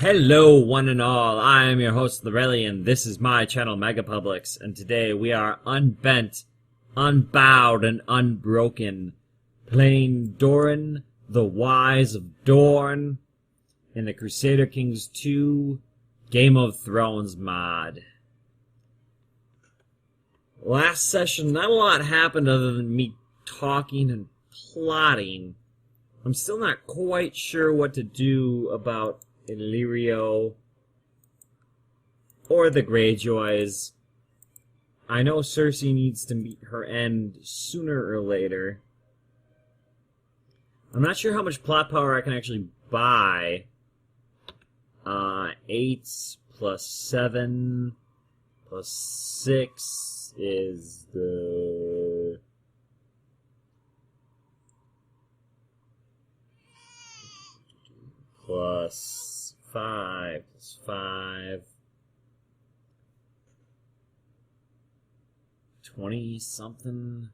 Hello, one and all. I am your host, Lorrelion. This is my channel, Megapublix, and today we are Unbent, Unbowed, and Unbroken, playing Doran, the Wise of Dorn, in the Crusader Kings 2 Game of Thrones mod. Last session, not a lot happened other than me talking and plotting. I'm still not quite sure what to do about Illyrio or the Greyjoys. I know Cersei needs to meet her end sooner or later. I'm not sure how much plot power I can actually buy. 8 plus 7 plus 6 is the... plus 5 plus 5. 20 something.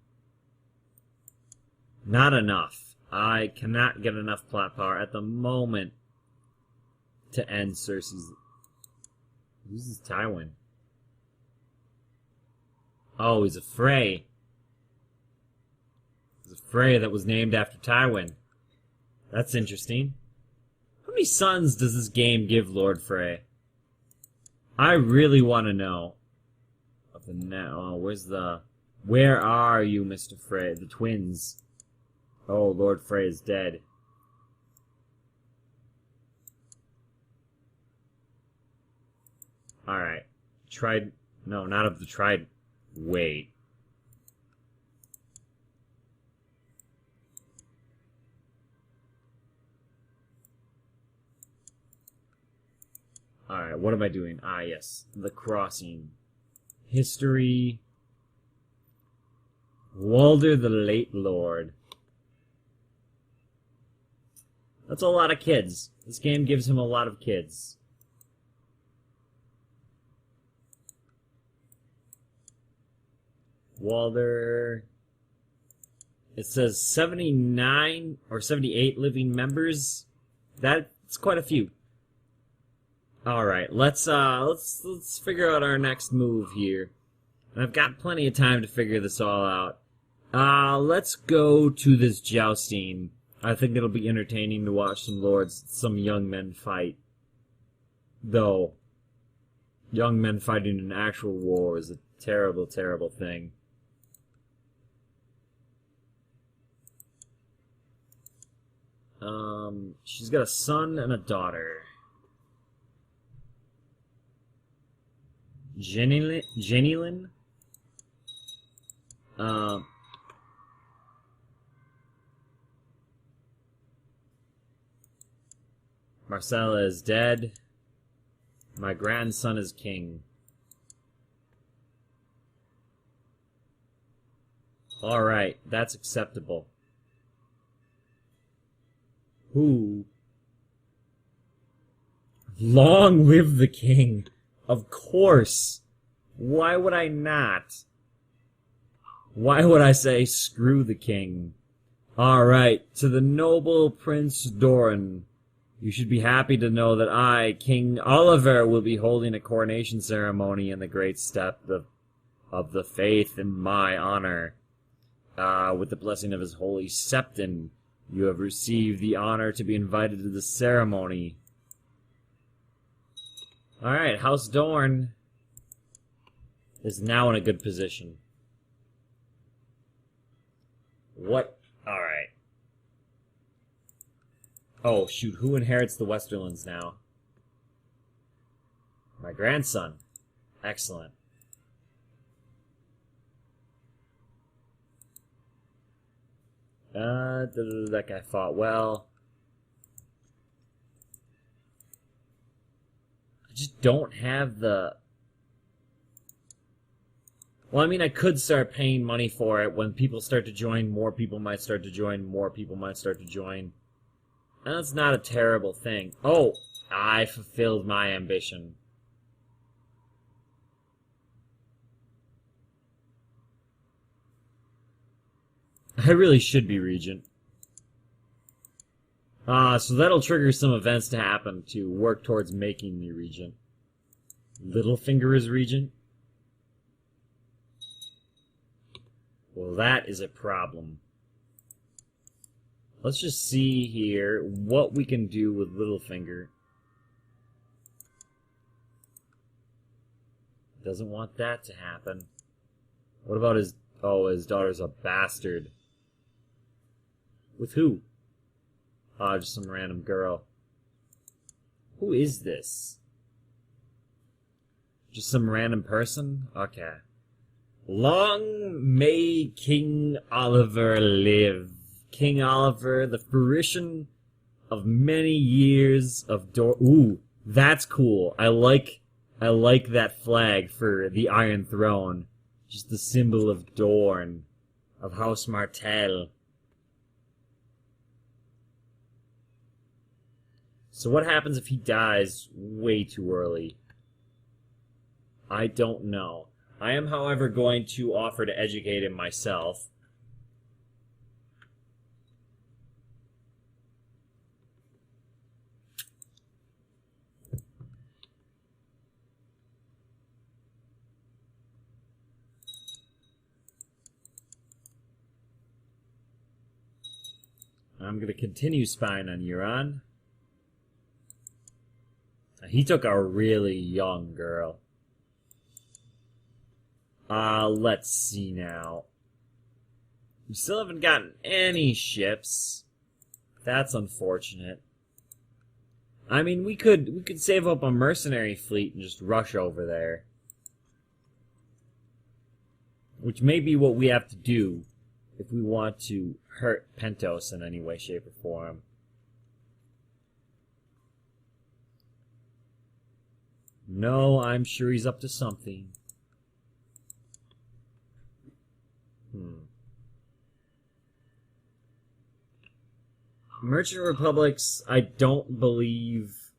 Not enough. I cannot get enough plot power at the moment to end Cersei's... Who's Tywin? Oh, he's a Frey. He's a Frey that was named after Tywin. That's interesting. How many sons does this game give Lord Frey? I really want to know. Where are you, Mr. Frey? The twins. Oh, Lord Frey is dead. Alright. No, not of the tried. Wait. Alright, what am I doing? Ah, yes. The Crossing. History. Walder the Late Lord. That's a lot of kids. This game gives him a lot of kids. Walder. It says 79 or 78 living members. That's quite a few. Alright, let's figure out our next move here. And I've got plenty of time to figure this all out. Let's go to this jousting. I think it'll be entertaining to watch some young men fight. Though, young men fighting in actual war is a terrible, terrible thing. She's got a son and a daughter. Jennylin? Marcella is dead. My grandson is king. Alright, that's acceptable. Who? Long live the king! Of course! Why would I not? Why would I say screw the king? Alright, to the noble Prince Doran. You should be happy to know that I, King Oliver, will be holding a coronation ceremony in the great step of the faith in my honor. With the blessing of his holy septon, you have received the honor to be invited to the ceremony. Alright, House Dorn is now in a good position. What? Alright. Oh, shoot, who inherits the Westerlands now? My grandson. Excellent. That guy fought well. I just don't have the... Well, I mean, I could start paying money for it. When people start to join, more people might start to join, more people might start to join. And that's not a terrible thing. Oh, I fulfilled my ambition. I really should be regent. So that'll trigger some events to happen to work towards making me regent. Littlefinger is regent? Well, that is a problem. Let's just see here what we can do with Littlefinger. Doesn't want that to happen. What about his... Oh, his daughter's a bastard. With who? Ah, just some random girl. Who is this? Just some random person? Okay. Long may King Oliver live. King Oliver, the fruition of many years of Ooh, that's cool. I like that flag for the Iron Throne. Just the symbol of Dorn, of House Martell. So what happens if he dies way too early? I don't know. I am, however, going to offer to educate him myself. I'm going to continue spying on Euron. He took a really young girl. Let's see now. We still haven't gotten any ships. That's unfortunate. I mean, we could save up a mercenary fleet and just rush over there. Which may be what we have to do if we want to hurt Pentos in any way, shape, or form. No, I'm sure he's up to something. Merchant Republics, I don't believe...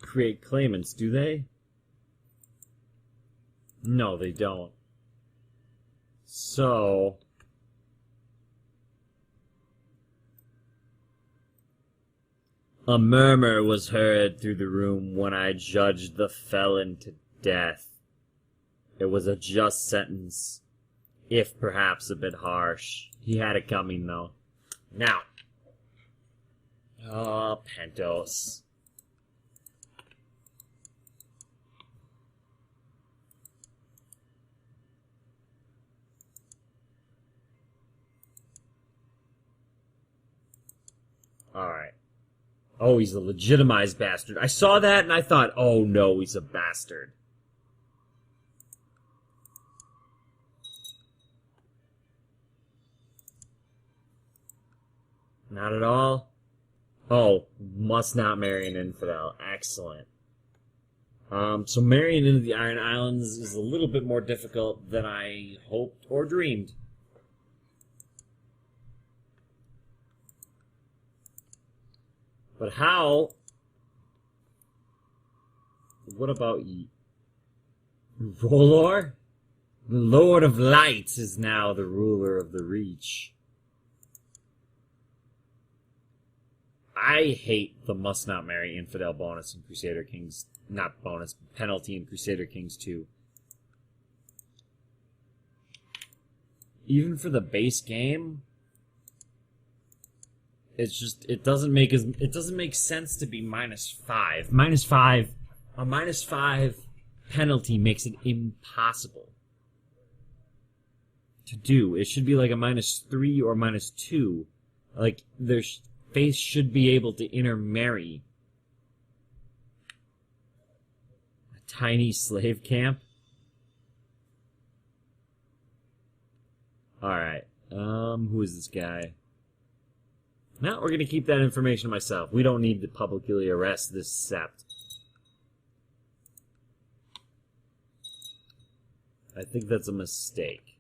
create claimants, do they? No, they don't. So... a murmur was heard through the room when I judged the felon to death. It was a just sentence, if perhaps a bit harsh. He had it coming, though. Now. Oh, Pentos. Alright. Oh, he's a legitimized bastard. I saw that and I thought, oh no, he's a bastard. Not at all? Oh, must not marry an infidel. Excellent. So marrying into the Iron Islands is a little bit more difficult than I hoped or dreamed. But how... What about ye? Rolor? The Lord of Light is now the ruler of the Reach. I hate the must not marry infidel bonus in Crusader Kings... Not bonus, penalty in Crusader Kings 2. Even for the base game... It's just, it doesn't make sense to be -5. -5, a -5 penalty makes it impossible to do. It should be like a -3 or -2. Like, their face should be able to intermarry. A tiny slave camp? Alright, who is this guy? No, we're going to keep that information to myself. We don't need to publicly arrest this sept. I think that's a mistake.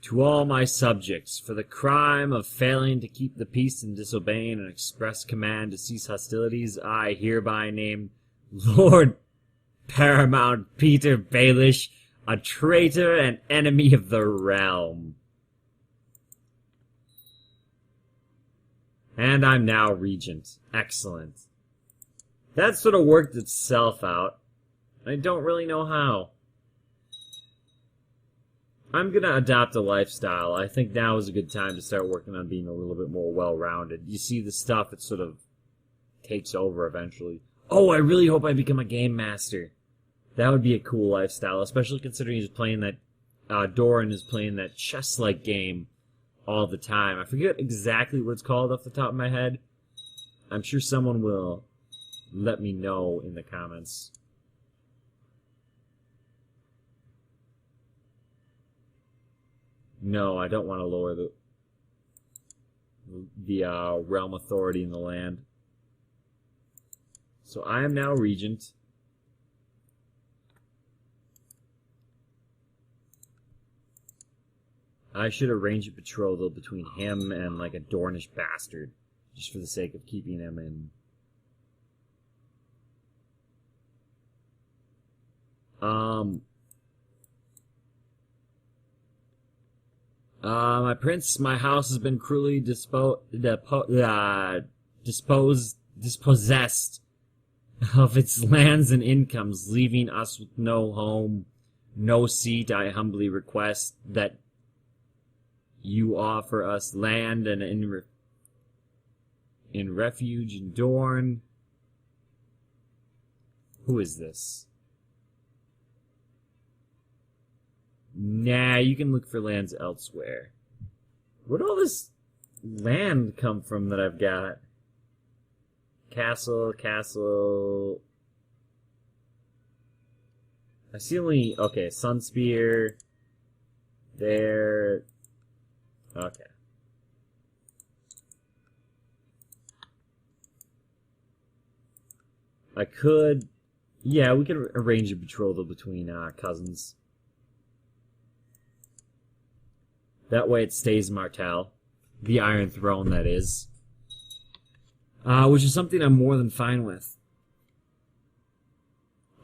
To all my subjects, for the crime of failing to keep the peace and disobeying an express command to cease hostilities, I hereby name Lord Paramount Peter Baelish, a traitor and enemy of the realm. And I'm now regent. Excellent. That sort of worked itself out. I don't really know how. I'm gonna adopt a lifestyle. I think now is a good time to start working on being a little bit more well-rounded. You see the stuff, it sort of takes over eventually. Oh, I really hope I become a game master. That would be a cool lifestyle, especially considering he's playing that, Doran is playing that chess-like game all the time. I forget exactly what it's called off the top of my head. I'm sure someone will let me know in the comments. No, I don't want to lower the realm authority in the land. So I am now regent. I should arrange a betrothal between him and like a Dornish bastard, just for the sake of keeping him in. My prince, my house has been cruelly dispossessed of its lands and incomes, leaving us with no home, no seat. I humbly request that you offer us land and in refuge in Dorne. Who is this? Nah, you can look for lands elsewhere. Where'd all this land come from that I've got? Castle. I see only... Okay, Sunspear. There. Okay. I could... Yeah, we could arrange a betrothal between cousins. That way it stays Martell. The Iron Throne, that is. Which is something I'm more than fine with.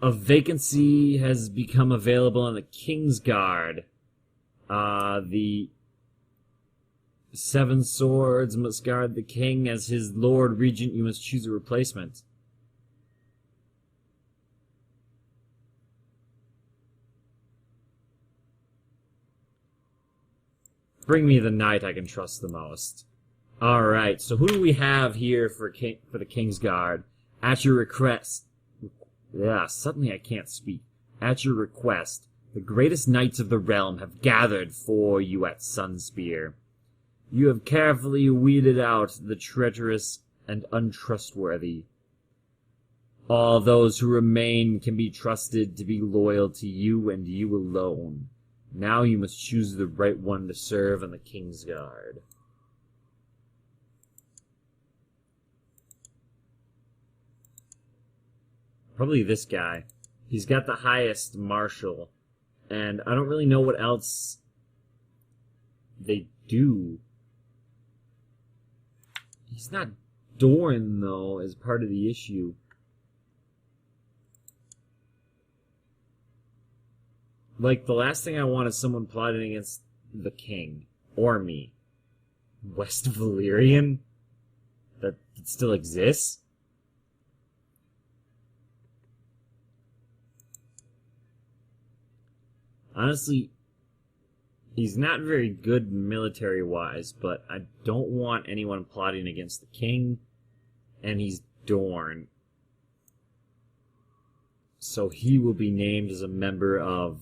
A vacancy has become available in the Kingsguard. The Seven Swords must guard the king as his Lord Regent. You must choose a replacement. Bring me the knight I can trust the most. Alright, so who do we have here for the Kingsguard? At your request... Yeah, suddenly I can't speak. At your request, the greatest knights of the realm have gathered for you at Sunspear. You have carefully weeded out the treacherous and untrustworthy. All those who remain can be trusted to be loyal to you and you alone. Now you must choose the right one to serve on the Kingsguard. Probably this guy. He's got the highest martial, and I don't really know what else they do. He's not Doran, though, as part of the issue. Like, the last thing I want is someone plotting against the king. Or me. West Valyrian? That still exists? Honestly, he's not very good military-wise, but I don't want anyone plotting against the king, and he's Dorne. So he will be named as a member of...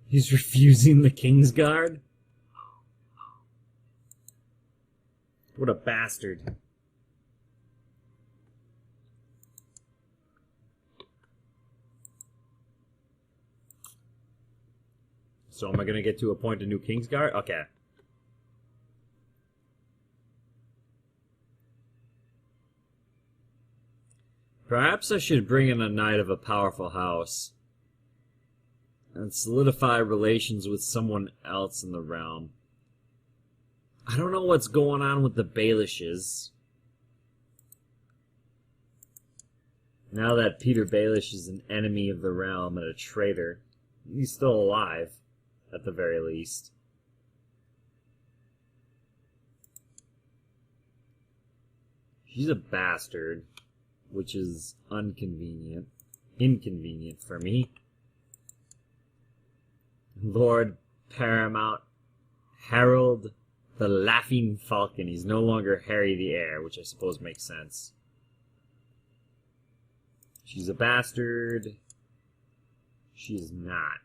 He's refusing the Kingsguard? What a bastard. So am I going to get to appoint a new Kingsguard? Okay. Perhaps I should bring in a knight of a powerful house. and solidify relations with someone else in the realm. I don't know what's going on with the Baelishes. Now that Peter Baelish is an enemy of the realm and a traitor, he's still alive, at the very least. She's a bastard, which is inconvenient for me. Lord Paramount Harold the Laughing Falcon. He's no longer Harry the Heir, which I suppose makes sense. She's a bastard. She's not.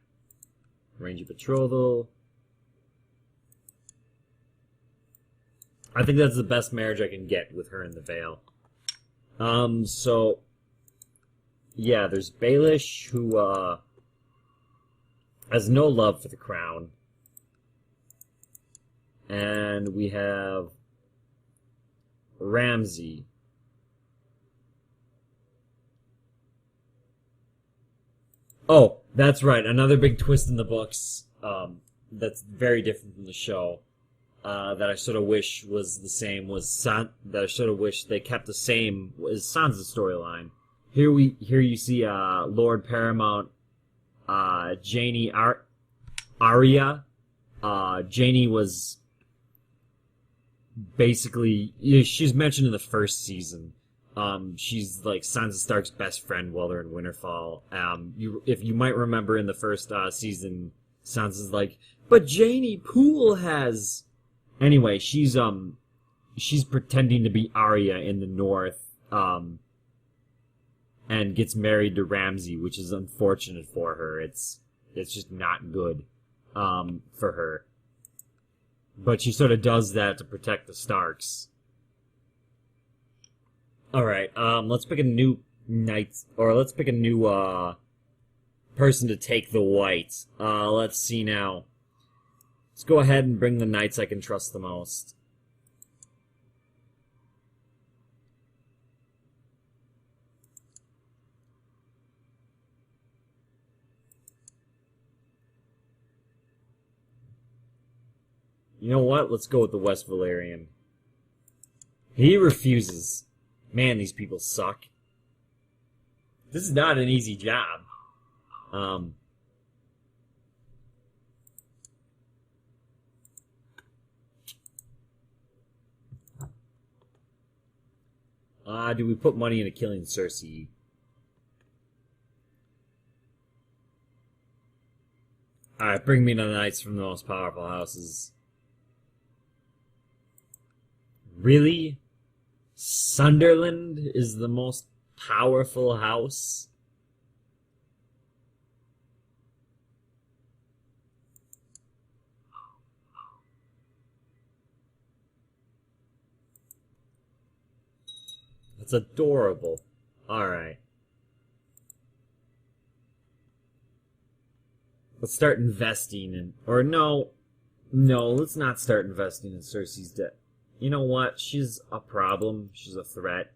Range of betrothal. I think that's the best marriage I can get with her in the Vale. So, yeah, there's Baelish, who, has no love for the crown. And we have Ramsay. Oh, that's right, another big twist in the books, that's very different from the show. That I sort of wish was the same that I sort of wish they kept the same was Sansa's storyline. Here you see Lord Paramount Janie Arya. Janie was basically she's mentioned in the first season. She's like Sansa Stark's best friend while they're in Winterfell. If you might remember in the first season, Sansa's like, but Janie Poole has. Anyway, she's pretending to be Arya in the north, and gets married to Ramsay, which is unfortunate for her. It's just not good, for her. But she sort of does that to protect the Starks. Alright, let's pick a new knight, or let's pick a new, person to take the white. Let's see now. Let's go ahead and bring the knights I can trust the most. You know what? Let's go with the West Valyrian. He refuses. Man, these people suck. This is not an easy job. Do we put money into killing Cersei? Alright, bring me the knights from the most powerful houses. Really? Sunderland is the most powerful house? That's adorable. Alright. Let's start investing in... Or no, let's not start investing in Cersei's debt. You know what? She's a problem. She's a threat.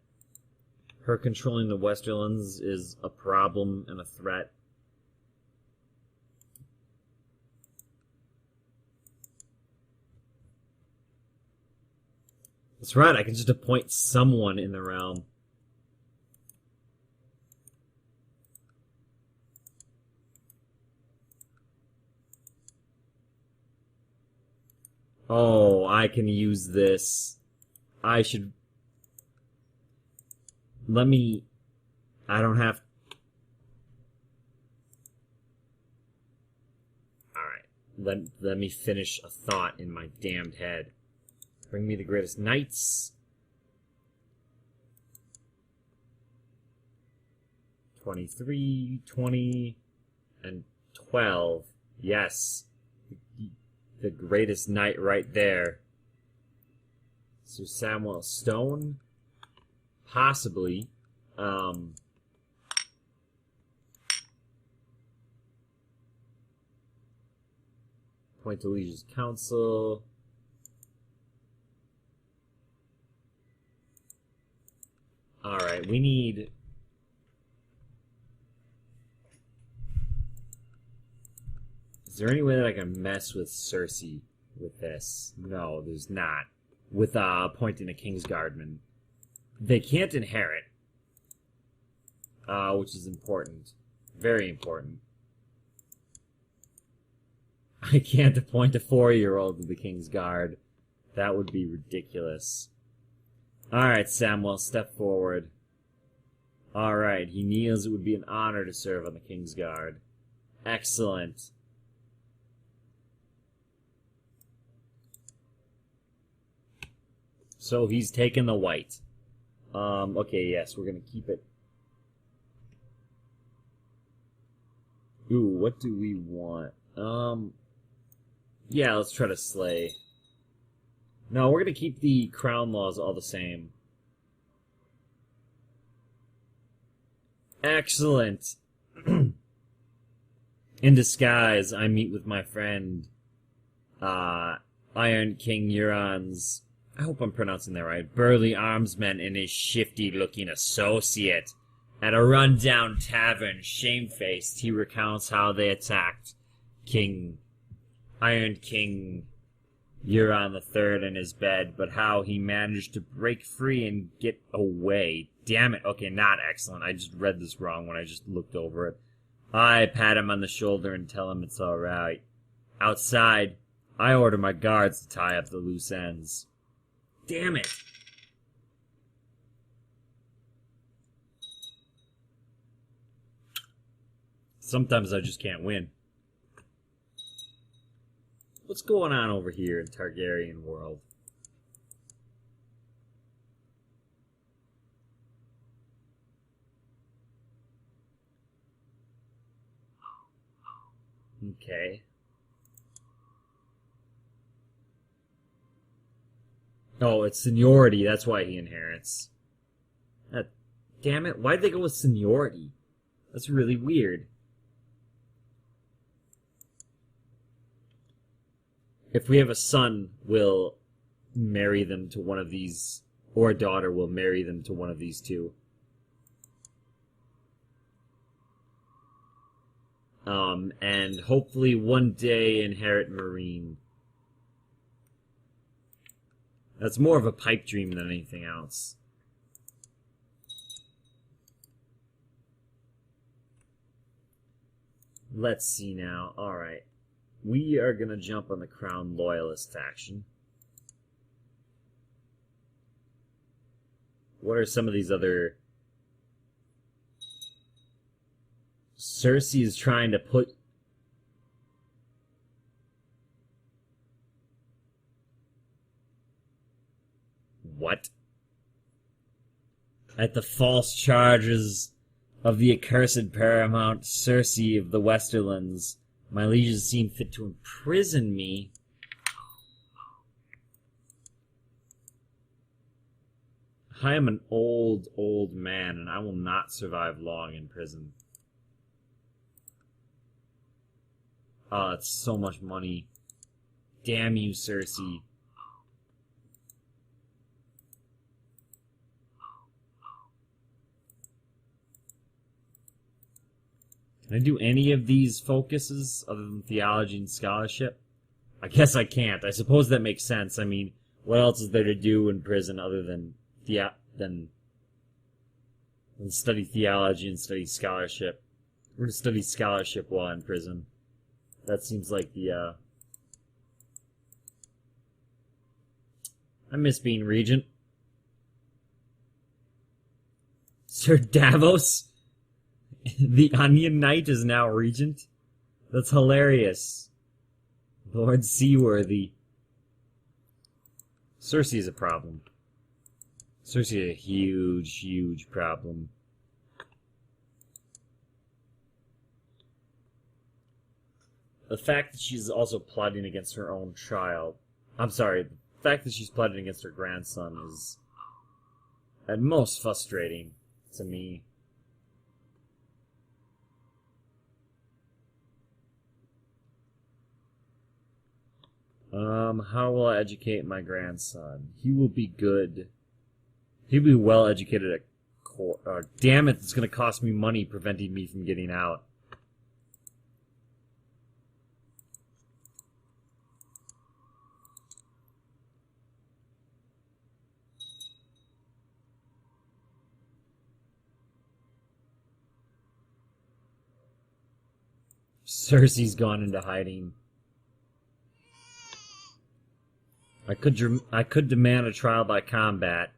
Her controlling the Westerlands is a problem and a threat. That's right, I can just appoint someone in the realm. Oh, I can use this. I should... Let me... I don't have... Alright. Let me finish a thought in my damned head. Bring me the greatest knights. 23, 20, and 12. Yes. The greatest knight right there. Sir Samuel Stone? Possibly. Point to Legion's Council. Alright, we need... Is there any way that I can mess with Cersei with this? No, there's not. With appointing a Kingsguardman. They can't inherit. Which is important. Very important. I can't appoint a 4-year-old to the King's Guard. That would be ridiculous. Alright, Samuel, step forward. Alright, he kneels. It would be an honor to serve on the King's Guard. Excellent. So he's taken the white. Okay, yes, we're gonna keep it. Ooh, what do we want? Yeah, let's try to slay. No, we're gonna keep the crown laws all the same. Excellent. In disguise, I meet with my friend, Iron King Euron's, I hope I'm pronouncing that right, burly armsman and his shifty-looking associate. At a rundown tavern, shamefaced, he recounts how they attacked Iron King Euron III in his bed, but how he managed to break free and get away. Damn it. Okay, not excellent. I just read this wrong when I just looked over it. I pat him on the shoulder and tell him it's alright. Outside, I order my guards to tie up the loose ends. Damn it. Sometimes I just can't win. What's going on over here in Targaryen world? Okay. Oh, it's seniority. That's why he inherits. Damn it. Why'd they go with seniority? That's really weird. If we have a son, we'll marry them to one of these, or a daughter, we'll marry them to one of these two. And hopefully one day inherit Meereen. That's more of a pipe dream than anything else. Let's see now. Alright. We are gonna jump on the Crown Loyalist faction. What are some of these other... Cersei is trying to put... What? At the false charges of the accursed paramount Cersei of the Westerlands, my lieges seem fit to imprison me. I am an old, old man, and I will not survive long in prison. Oh, that's so much money. Damn you, Cersei. Can I do any of these focuses other than theology and scholarship? I guess I can't. I suppose that makes sense. I mean, what else is there to do in prison other than study theology and study scholarship? We're going to study scholarship while in prison. That seems like the, I miss being regent. Sir Davos? The Onion Knight is now regent? That's hilarious. Lord Seaworthy. Cersei is a problem. Cersei is a huge, huge problem. The fact that she's also plotting against her own child... I'm sorry, the fact that she's plotting against her grandson is at most frustrating to me. How will I educate my grandson? He will be good. He'll be well educated at court. Damn it, it's gonna cost me money preventing me from getting out. Cersei's gone into hiding. I could demand a trial by combat.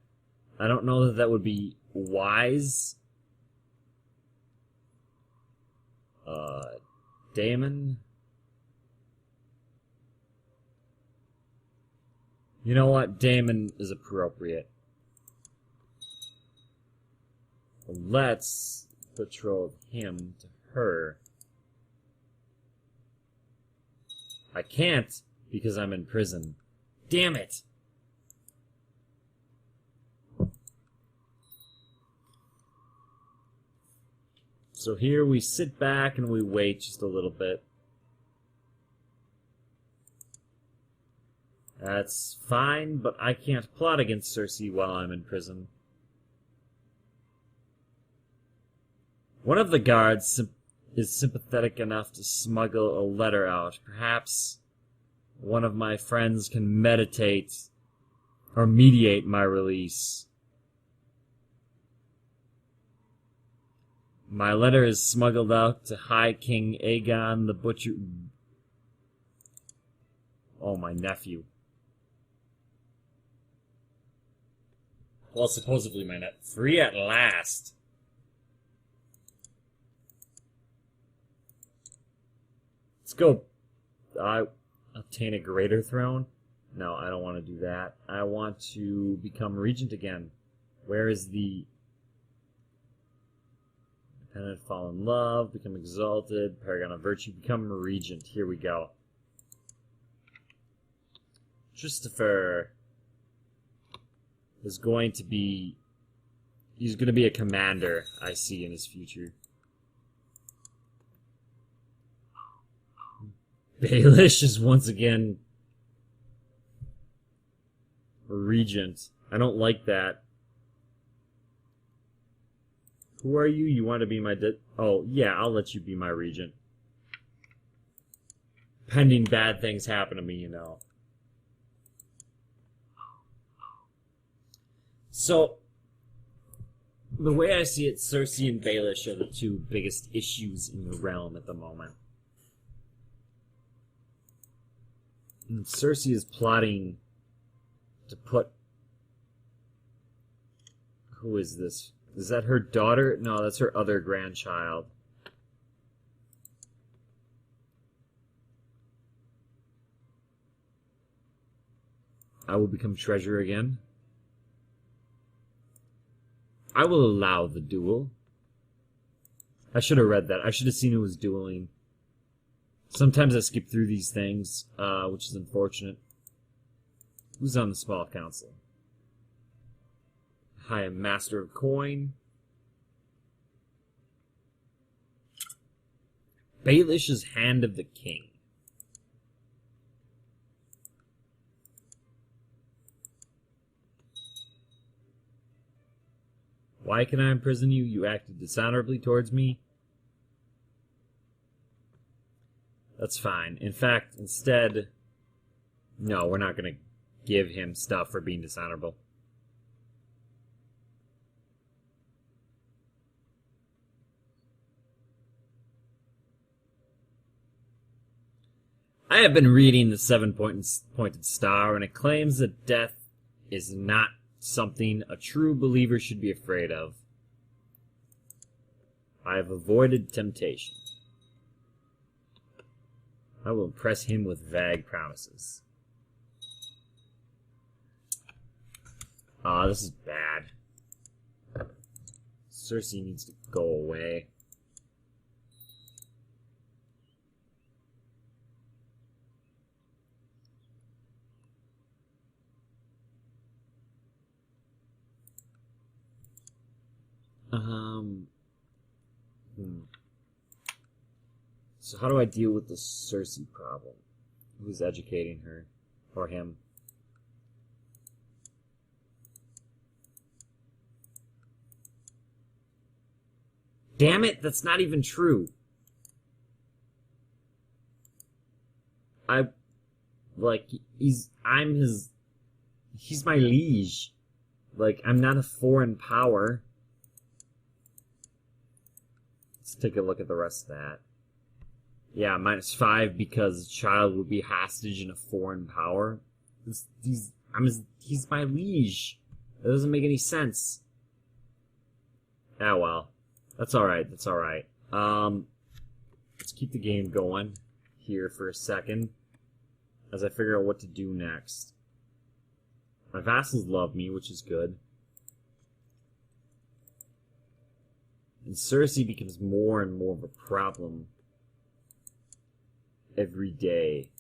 I don't know that that would be wise. Daemon? You know what? Daemon is appropriate. Let's betroth him to her. I can't because I'm in prison. Damn it! So here we sit back and we wait just a little bit. That's fine, but I can't plot against Cersei while I'm in prison. One of the guards is sympathetic enough to smuggle a letter out. Perhaps one of my friends can mediate my release. My letter is smuggled out to High King Aegon the Butcher. Oh, my nephew. Well, supposedly my nephew. Free at last. Let's go. I obtain a greater throne? No, I don't want to do that. I want to become regent again. Where is the... Dependent, fall in love, become exalted, paragon of virtue, become regent. Here we go. Christopher is going to be... He's going to be a commander, I see, in his future. Baelish is once again a regent. I don't like that. Who are you? You want to be my oh, yeah, I'll let you be my regent. Pending bad things happen to me, you know. So, the way I see it, Cersei and Baelish are the two biggest issues in the realm at the moment. And Cersei is plotting to put... Who is this? Is that her daughter? No, that's her other grandchild. I will become treasurer again. I will allow the duel. I should have read that. I should have seen who was dueling. Sometimes I skip through these things, which is unfortunate. Who's on the small council? I am master of coin. Baelish's Hand of the King. Why can I imprison you? You acted dishonorably towards me. That's fine. In fact, instead... No, we're not going to give him stuff for being dishonorable. I have been reading the Seven-Pointed Star, and it claims that death is not something a true believer should be afraid of. I have avoided temptation. I will impress him with vague promises. This is bad. Cersei needs to go away. So how do I deal with the Cersei problem? Who's educating her? Or him? Damn it, that's not even true. He's my liege. Like, I'm not a foreign power. Let's take a look at the rest of that. Yeah, -5 because the child would be hostage in a foreign power. He's my liege. That doesn't make any sense. Ah, well. That's alright, that's alright. Let's keep the game going here for a second as I figure out what to do next. My vassals love me, which is good. And Cersei becomes more and more of a problem every day.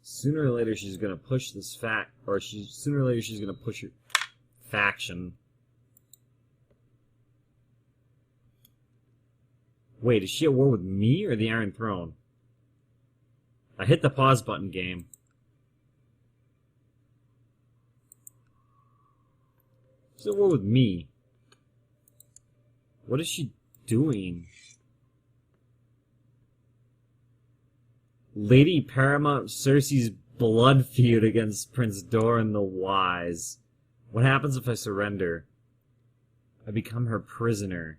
Sooner or later she's gonna push this sooner or later she's gonna push her faction. Wait, is she at war with me or the Iron Throne? I hit the pause button, game. She's at war with me. What is she doing? Lady Paramount Cersei's blood feud against Prince Doran the Wise. What happens if I surrender? I become her prisoner.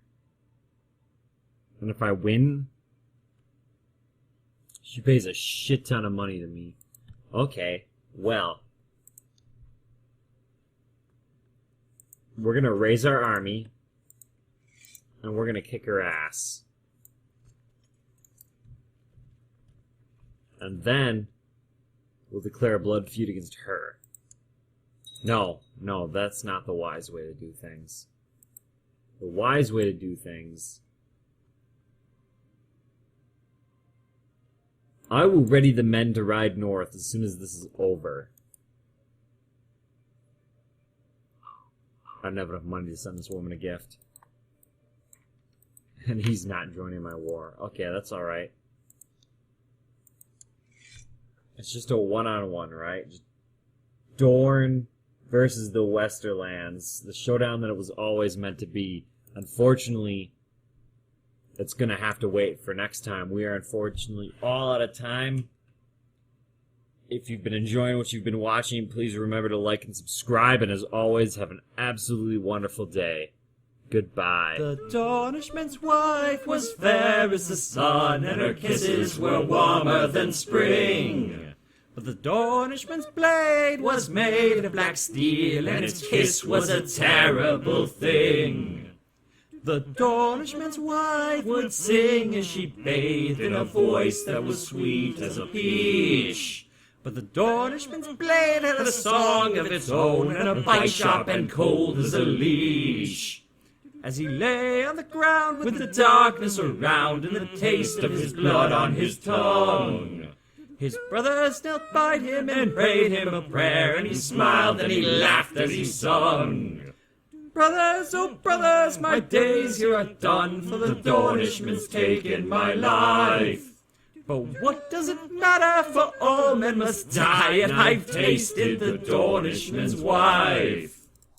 And if I win, she pays a shit ton of money to me. Okay, well. We're gonna raise our army. And we're gonna kick her ass. And then, we'll declare a blood feud against her. No, that's not the wise way to do things. The wise way to do things... I will ready the men to ride north as soon as this is over. I don't have enough money to send this woman a gift. And he's not joining my war. Okay, that's alright. It's just a one-on-one, right? Just Dorne versus the Westerlands. The showdown that it was always meant to be. Unfortunately, it's gonna have to wait for next time. We are unfortunately all out of time. If you've been enjoying what you've been watching, please remember to like and subscribe. And as always, have an absolutely wonderful day. Goodbye. The Dornishman's wife was fair as the sun, and her kisses were warmer than spring. But the Dornishman's blade was made of black steel, and its kiss was a terrible thing. The Dornishman's wife would sing as she bathed in a voice that was sweet as a peach. But the Dornishman's blade had a song of its own, and a bite sharp and cold as a leash. As he lay on the ground with the darkness around and the taste of his blood on his tongue, his brothers knelt by him and prayed him a prayer, and he smiled and he laughed as he sung. Brothers, oh brothers, my days here are done, for the Dornishman's taken my life. But what does it matter, for all men must die, and I've tasted the Dornishman's wife.